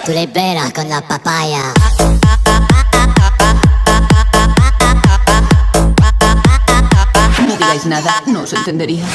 Tú liberas con la papaya. No digáis nada, no os entendería.